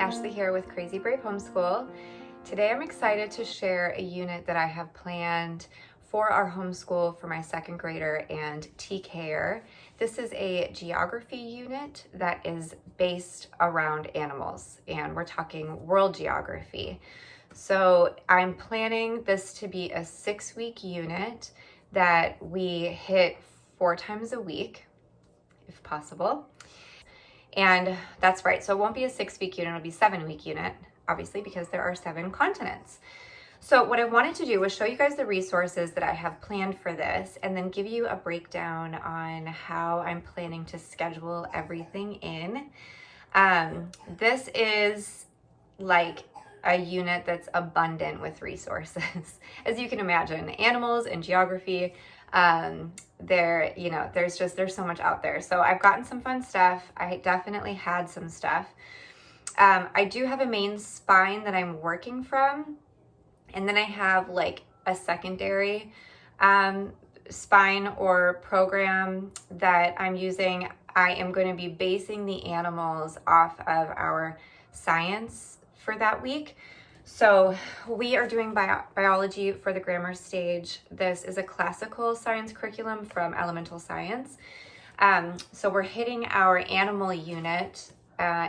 Ashley here with Crazy Brave Homeschool. Today I'm excited to share a unit that I have planned for our homeschool for my second grader and TKer. This is a geography unit that is based around animals, and we're talking world geography. So I'm planning this to be a 6-week unit that we hit 4 times a week, if possible. And that's right, so it won't be a 6-week unit, it'll be a 7-week unit, obviously, because there are 7 continents. So what I wanted to do was show you guys the resources that I have planned for this, and then give you a breakdown on how I'm planning to schedule everything in. This is like a unit that's abundant with resources. As you can imagine, animals and geography, there's so much out there. So I've gotten some fun stuff. I definitely had some stuff. I do have a main spine that I'm working from, and then I have like a secondary spine or program that I'm using. I am going to be basing the animals off of our science for that week. So we are doing biology for the grammar stage. This is a classical science curriculum from elemental science. So we're hitting our animal unit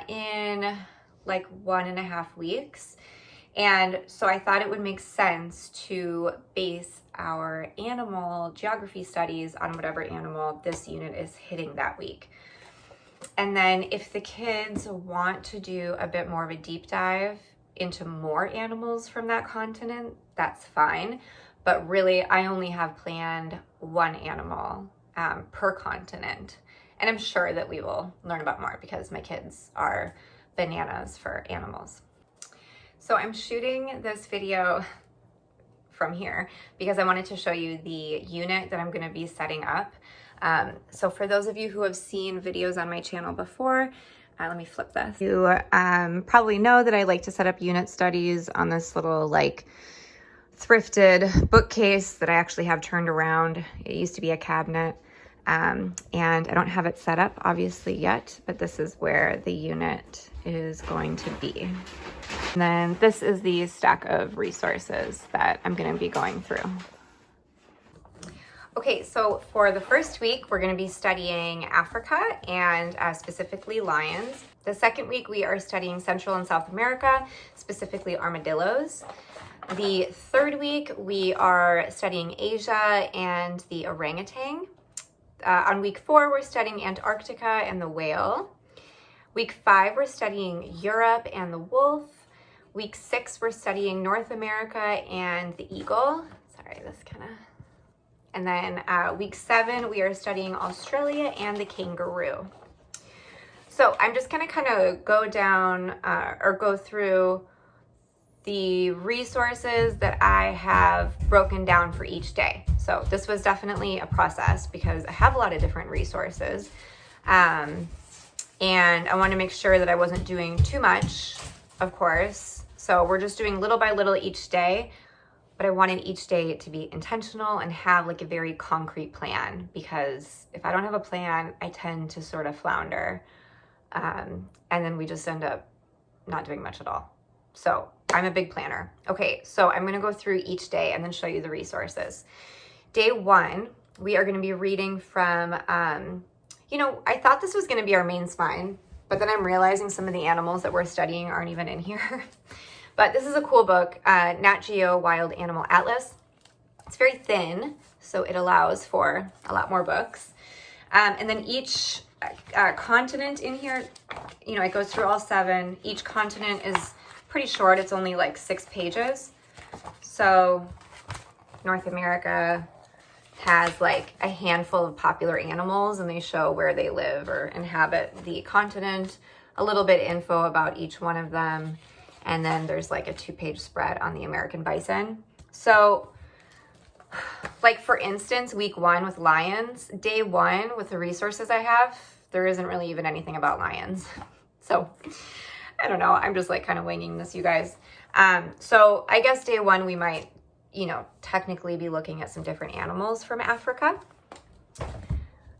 in like 1.5 weeks. And so I thought it would make sense to base our animal geography studies on whatever animal this unit is hitting that week. And then if the kids want to do a bit more of a deep dive into more animals from that continent, that's fine. But really, I only have planned 1 animal per continent. And I'm sure that we will learn about more because my kids are bananas for animals. So I'm shooting this video from here because I wanted to show you the unit that I'm going to be setting up. So for those of you who have seen videos on my channel before, let me flip this. You probably know that I like to set up unit studies on this little like thrifted bookcase that I actually have turned around. It used to be a cabinet, and I don't have it set up obviously yet, but this is where the unit is going to be. And then this is the stack of resources that I'm going to be going through. Okay, so for the first week, we're going to be studying Africa and specifically lions. The second week, we are studying Central and South America, specifically armadillos. The third week, we are studying Asia and the orangutan. On week 4, we're studying Antarctica and the whale. Week 5, we're studying Europe and the wolf. Week 6, we're studying North America and the eagle. Sorry, this kind of... And then week 7, we are studying Australia and the kangaroo. So I'm just gonna kind of go down or go through the resources that I have broken down for each day. So this was definitely a process because I have a lot of different resources. And I want to make sure that I wasn't doing too much, of course. So we're just doing little by little each day. But I wanted each day to be intentional and have like a very concrete plan, because if I don't have a plan, I tend to sort of flounder. And then we just end up not doing much at all. So I'm a big planner. Okay, so I'm gonna go through each day and then show you the resources. Day 1, we are gonna be reading from, I thought this was gonna be our main spine, but then I'm realizing some of the animals that we're studying aren't even in here. But this is a cool book, Nat Geo Wild Animal Atlas. It's very thin, so it allows for a lot more books. And then each continent in here, it goes through all 7. Each continent is pretty short. It's only like 6 pages. So North America has like a handful of popular animals, and they show where they live or inhabit the continent, a little bit info about each one of them. And then there's like a 2-page spread on the American bison. So like for instance, week 1 with lions, day 1 with the resources I have, there isn't really even anything about lions. So I don't know, I'm just like kind of winging this, you guys. So I guess day 1, we might, technically be looking at some different animals from Africa.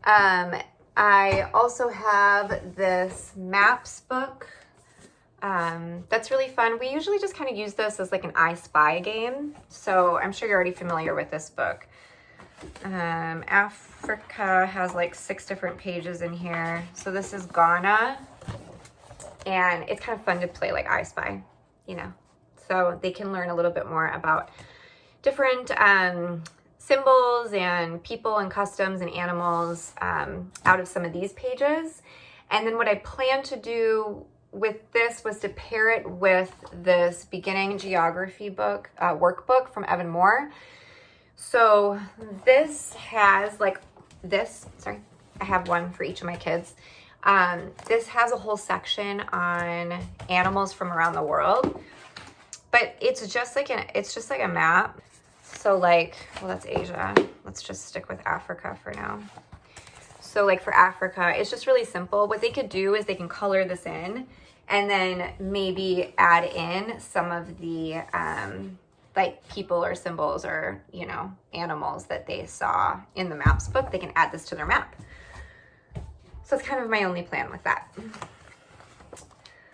I also have this maps book. That's really fun. We usually just kind of use this as like an I Spy game. So I'm sure you're already familiar with this book. Africa has like 6 different pages in here. So this is Ghana, and it's kind of fun to play like I Spy, you know. So they can learn a little bit more about different symbols and people and customs and animals out of some of these pages. And then what I plan to do with this was to pair it with this beginning geography book, workbook from Evan Moore. So this has like this, sorry, I have one for each of my kids. This has a whole section on animals from around the world, but it's just like a map. So like, well, that's Asia. Let's just stick with Africa for now. So like for Africa, it's just really simple. What they could do is they can color this in and then maybe add in some of the like people or symbols or, you know, animals that they saw in the maps book. They can add this to their map. So it's kind of my only plan with that.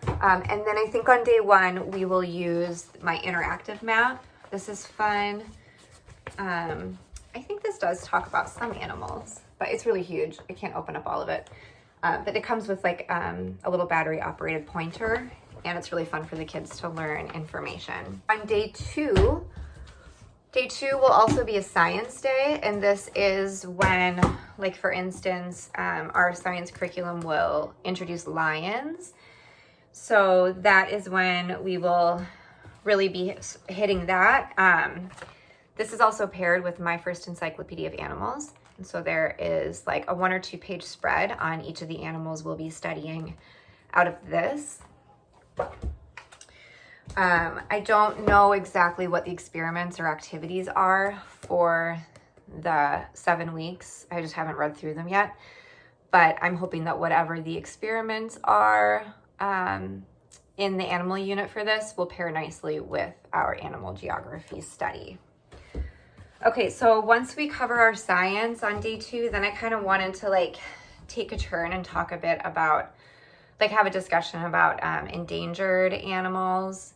And then I think on day 1, we will use my interactive map. This is fun. I think this does talk about some animals, but it's really huge. I can't open up all of it. But it comes with like a little battery operated pointer, and it's really fun for the kids to learn information. On day 2 will also be a science day, and this is when, like for instance, our science curriculum will introduce lions. So that is when we will really be hitting that. This is also paired with my first encyclopedia of animals. And so there is like a 1 or 2 page spread on each of the animals we'll be studying out of this. I don't know exactly what the experiments or activities are for the 7 weeks. I just haven't read through them yet. But I'm hoping that whatever the experiments are in the animal unit for this will pair nicely with our animal geography study. Okay, so once we cover our science on day 2, then I kind of wanted to like take a turn and talk a bit about, like have a discussion about endangered animals,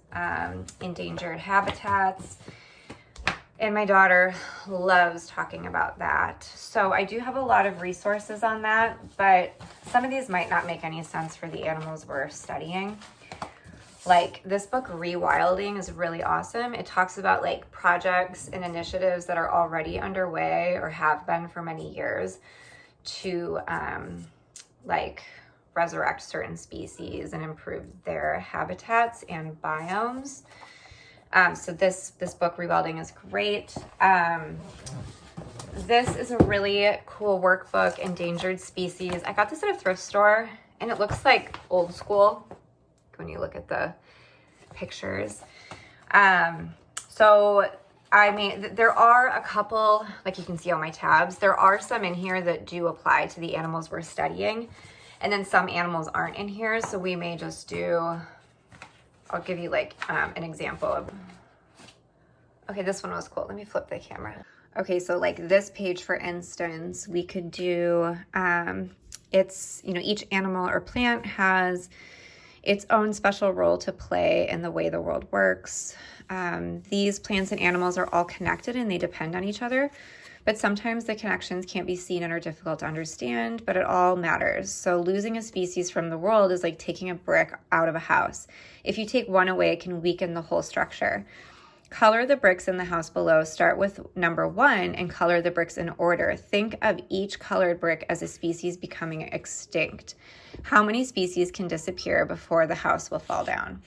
endangered habitats. And my daughter loves talking about that. So I do have a lot of resources on that, but some of these might not make any sense for the animals we're studying. Like this book, Rewilding, is really awesome. It talks about like projects and initiatives that are already underway or have been for many years to like resurrect certain species and improve their habitats and biomes. So this book, Rewilding, is great. This is a really cool workbook, Endangered Species. I got this at a thrift store, and it looks like old school when you look at the pictures. So I mean, there are a couple, like you can see on my tabs, there are some in here that do apply to the animals we're studying, and then some animals aren't in here. So we may just do, I'll give you like an example of, okay, this one was cool. Let me flip the camera. Okay, so like this page, for instance, we could do, it's, you know, each animal or plant has its own special role to play in the way the world works. These plants and animals are all connected and they depend on each other, but sometimes the connections can't be seen and are difficult to understand, but it all matters. So losing a species from the world is like taking a brick out of a house. If you take one away, it can weaken the whole structure. Color the bricks in the house below. Start with number 1 and color the bricks in order. Think of each colored brick as a species becoming extinct. How many species can disappear before the house will fall down?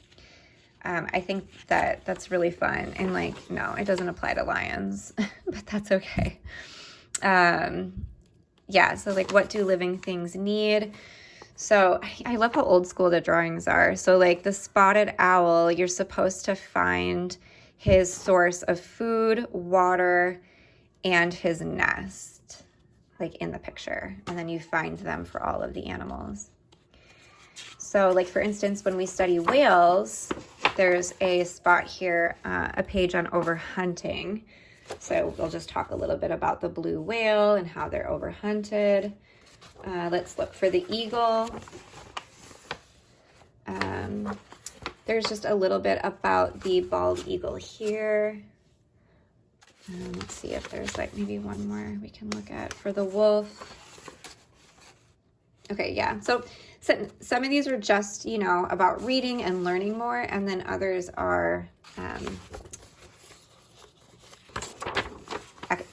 I think that's really fun. And like, no, it doesn't apply to lions, but that's okay. Yeah, so like, what do living things need? So I love how old school the drawings are. So like the spotted owl, you're supposed to find his source of food, water, and his nest, like in the picture. And then you find them for all of the animals. So like, for instance, when we study whales, there's a spot here, a page on overhunting. So we'll just talk a little bit about the blue whale and how they're overhunted. Let's look for the eagle. There's just a little bit about the bald eagle here. Let's see if there's like maybe one more we can look at for the wolf. Okay, yeah, so some of these are just, you know, about reading and learning more, and then others are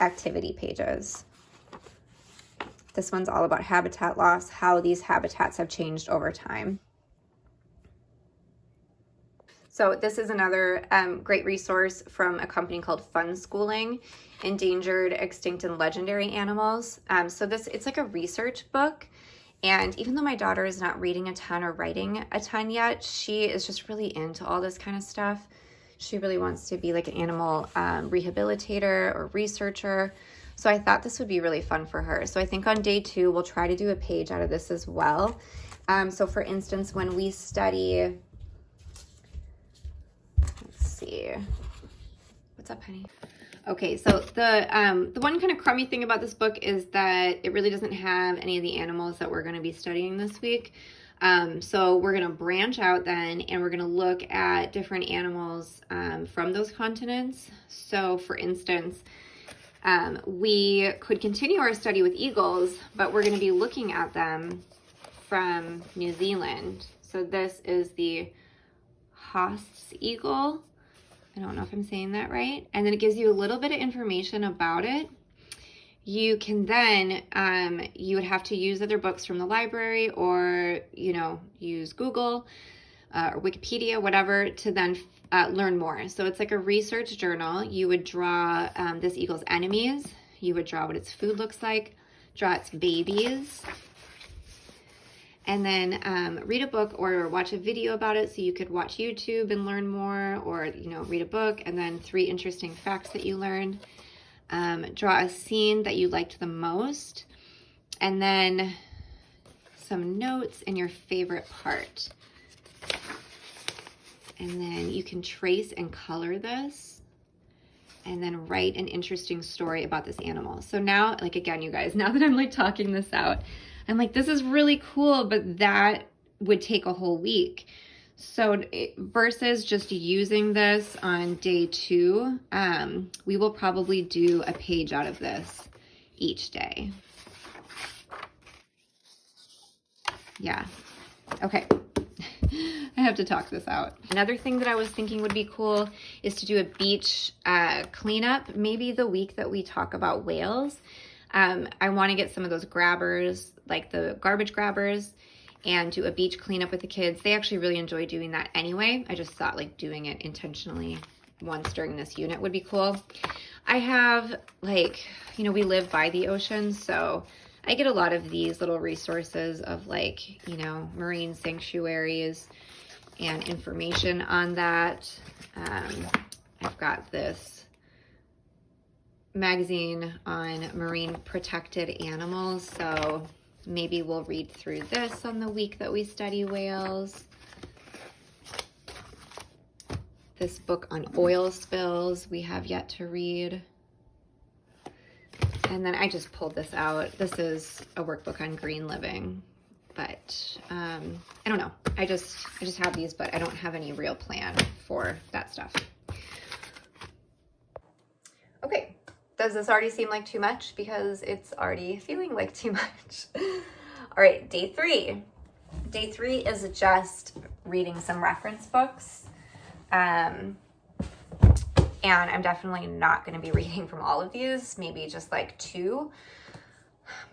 activity pages. This one's all about habitat loss, how these habitats have changed over time. So this is another great resource from a company called Homeschooling, Endangered, Extinct, and Legendary Animals. So it's like a research book. And even though my daughter is not reading a ton or writing a ton yet, she is just really into all this kind of stuff. She really wants to be like an animal rehabilitator or researcher. So I thought this would be really fun for her. So I think on day 2, we'll try to do a page out of this as well. So for instance, when we study, let's see, what's up, honey? Okay, so the one kind of crummy thing about this book is that it really doesn't have any of the animals that we're going to be studying this week. So we're going to branch out then, and we're going to look at different animals from those continents. So for instance, we could continue our study with eagles, but we're going to be looking at them from New Zealand. So this is the Haast's eagle. I don't know if I'm saying that right. And then it gives you a little bit of information about it. You can then, you would have to use other books from the library, or, you know, use Google or Wikipedia, whatever, to then learn more. So it's like a research journal. You would draw this eagle's enemies. You would draw what its food looks like, draw its babies, and then read a book or watch a video about it. So you could watch YouTube and learn more, or, you know, read a book, and then 3 interesting facts that you learned. Draw a scene that you liked the most, and then some notes in your favorite part. And then you can trace and color this, and then write an interesting story about this animal. So now, like, again, you guys, now that I'm like talking this out, I'm like, this is really cool, but that would take a whole week. So versus just using this on day 2, we will probably do a page out of this each day. Yeah. Okay. I have to talk this out. Another thing that I was thinking would be cool is to do a beach cleanup, maybe the week that we talk about whales. I want to get some of those grabbers, like the garbage grabbers, and do a beach cleanup with the kids. They actually really enjoy doing that anyway. I just thought like doing it intentionally once during this unit would be cool. I have, like, you know, we live by the ocean, so I get a lot of these little resources of, like, you know, marine sanctuaries and information on that. I've got this magazine on marine protected animals, so maybe we'll read through this on the week that we study whales. This book on oil spills we have yet to read. And then I just pulled this out. This is a workbook on green living, but I don't know. I just have these, but I don't have any real plan for that stuff. Okay. Does this already seem like too much? Because it's already feeling like too much. All right, day 3. Day 3 is just reading some reference books. And I'm definitely not going to be reading from all of these. Maybe just like 2,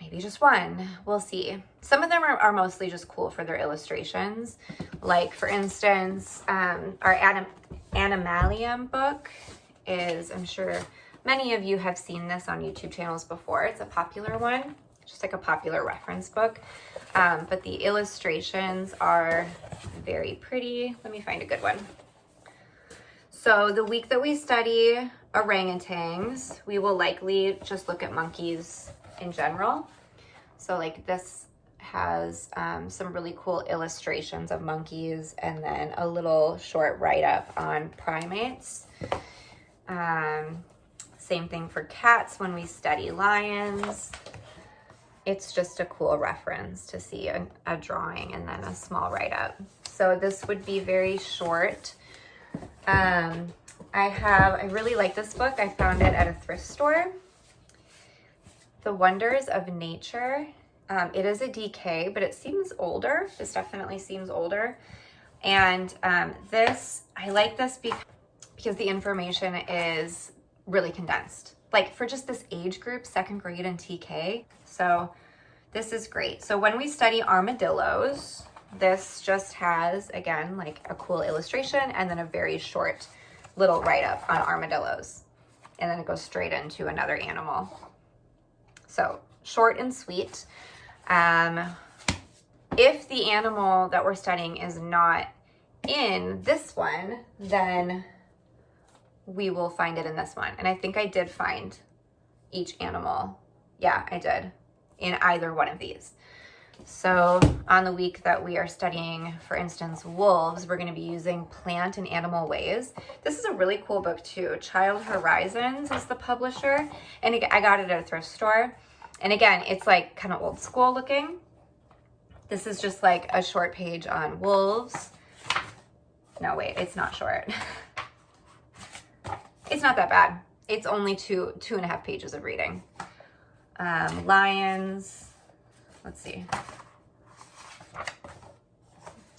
maybe just 1. We'll see. Some of them are mostly just cool for their illustrations. Like, for instance, our Animalium book is, I'm sure many of you have seen this on YouTube channels before. It's a popular one, just like a popular reference book. But the illustrations are very pretty. Let me find a good one. So the week that we study orangutans, we will likely just look at monkeys in general. So like this has some really cool illustrations of monkeys, and then a little short write-up on primates. Same thing for cats when we study lions. it's just a cool reference to see a drawing and then a small write-up. So this would be very short. I really like this book. I found it at a thrift store. The Wonders of Nature. It is a DK, but it seems older. This definitely seems older. And I like this because the information is really condensed. Like for just this age group, 2nd grade and TK. So this is great. So when we study armadillos, this just has, again, like a cool illustration and then a very short little write-up on armadillos. And then it goes straight into another animal. So short and sweet. If the animal that we're studying is not in this one, then we will find it in this one. And I think I did find each animal. Yeah, I did, in either one of these. So on the week that we are studying, for instance, wolves, we're going to be using Plant and Animal Ways. This is a really cool book too. Child Horizons is the publisher, and I got it at a thrift store. And again, it's like kind of old school looking. This is just like a short page on wolves. No, wait, it's not short. It's not that bad. It's only two and a half pages of reading. Lions. Let's see.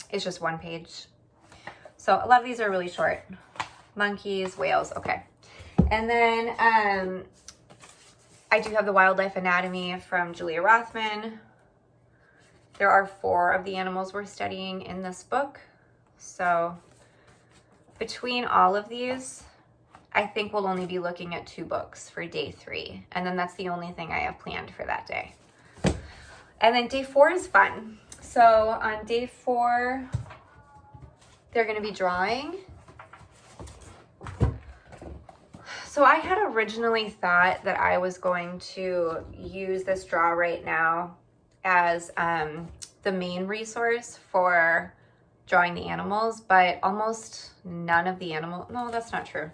It's just 1 page. So a lot of these are really short. Monkeys, whales, okay. And then I do have the Wildlife Anatomy from Julia Rothman. There are 4 of the animals we're studying in this book. So between all of these, I think we'll only be looking at 2 books for day 3. And then that's the only thing I have planned for that day. And then day 4 is fun. So on day 4, they're going to be drawing. So I had originally thought that I was going to use this draw right now as the main resource for drawing the animals, but almost none of the animals, no, that's not true.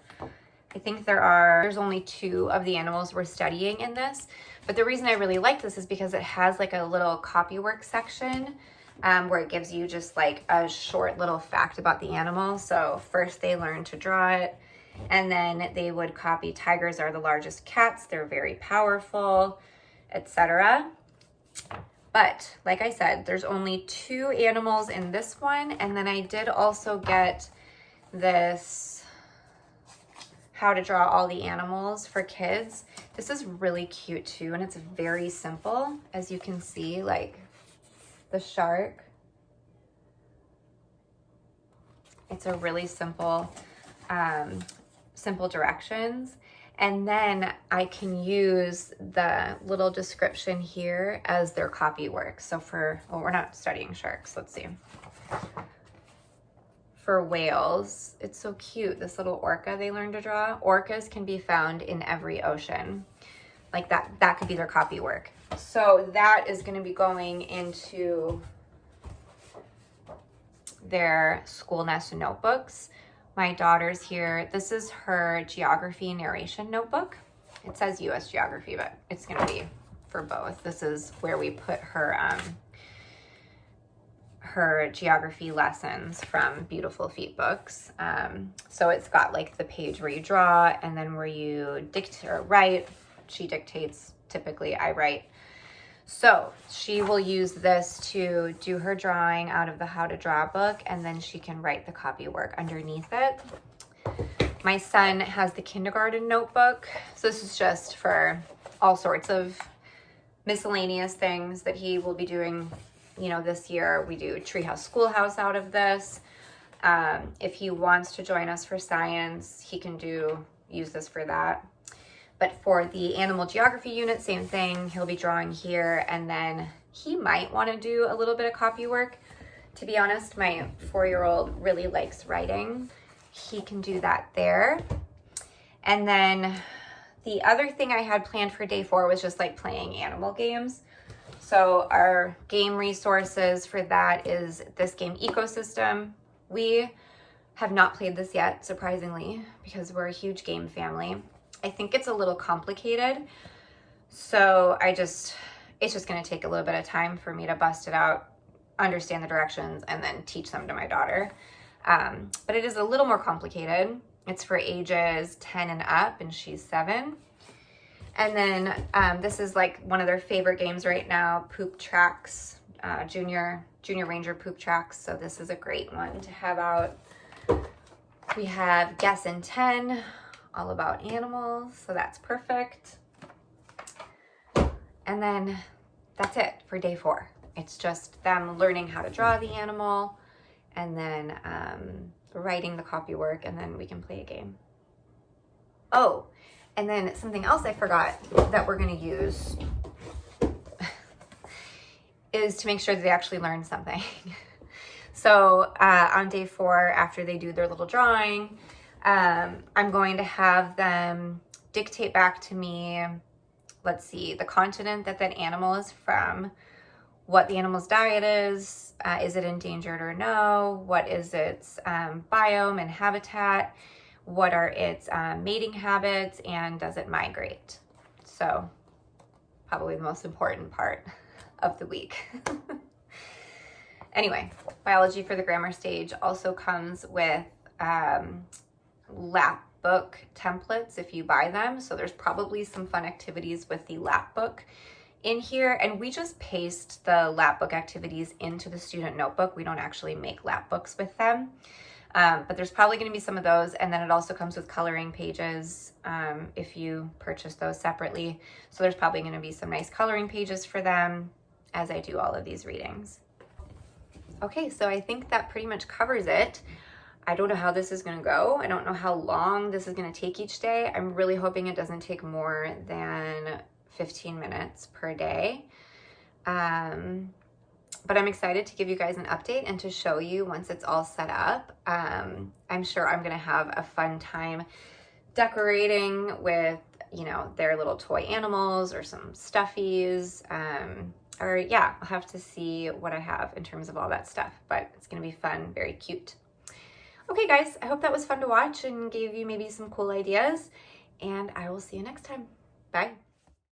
I think there's only 2 of the animals we're studying in this. But the reason I really like this is because it has like a little copywork section where it gives you just like a short little fact about the animal. So first they learn to draw it, and then they would copy tigers are the largest cats. They're very powerful, etc. But like I said, there's only 2 animals in this one. And then I did also get this How to Draw All the Animals for Kids. This is really cute too, and it's very simple. As you can see, like the shark. It's a really simple, simple directions. And then I can use the little description here as their copy work. So we're not studying sharks. Let's see. For whales, it's so cute. This little orca they learn to draw. Orcas can be found in every ocean. Like that could be their copy work. So that is going to be going into their school nest notebooks. My daughter's here. This is her geography narration notebook. It says US geography, but it's going to be for both. This is where we put her geography lessons from Beautiful Feet books. So it's got like the page where you draw and then where you write. She dictates, typically I write. So she will use this to do her drawing out of the How to Draw book, and then she can write the copy work underneath it. My son has the kindergarten notebook. So this is just for all sorts of miscellaneous things that he will be doing. You know, this year we do Treehouse Schoolhouse out of this. If he wants to join us for science, he can use this for that. But for the animal geography unit, same thing. He'll be drawing here, and then he might want to do a little bit of copy work. To be honest, my 4-year-old really likes writing. He can do that there. And then the other thing I had planned for day 4 was just like playing animal games. So our game resources for that is this game Ecosystem. We have not played this yet, surprisingly, because we're a huge game family. I think it's a little complicated. So I just It's just gonna take a little bit of time for me to bust it out, understand the directions, and then teach them to my daughter. But it is a little more complicated. It's for ages 10 and up, and she's 7. And then this is like one of their favorite games right now, Poop Tracks, Junior Ranger Poop Tracks. So this is a great one to have out. We have Guess in 10, all about animals, so that's perfect. And then that's it for day 4. It's just them learning how to draw the animal and then writing the copy work, and then we can play a game. Oh, and then something else I forgot that we're gonna use is to make sure that they actually learn something. So on day 4, after they do their little drawing, I'm going to have them dictate back to me, let's see, the continent that that animal is from, what the animal's diet is it endangered or no, what is its biome and habitat, what are its mating habits, and does it migrate? So probably the most important part of the week. Anyway, biology for the grammar stage also comes with lap book templates if you buy them. So there's probably some fun activities with the lap book in here, and we just paste the lap book activities into the student notebook. We don't actually make lap books with them, but there's probably going to be some of those. And then it also comes with coloring pages if you purchase those separately. So there's probably going to be some nice coloring pages for them as I do all of these readings. Okay, so I think that pretty much covers it. I don't know how this is gonna go. I don't know how long this is gonna take each day. I'm really hoping it doesn't take more than 15 minutes per day. But I'm excited to give you guys an update and to show you once it's all set up. I'm sure I'm gonna have a fun time decorating with, you know, their little toy animals or some stuffies. Or yeah, I'll have to see what I have in terms of all that stuff, but it's gonna be fun, very cute. Okay guys, I hope that was fun to watch and gave you maybe some cool ideas, and I will see you next time. Bye.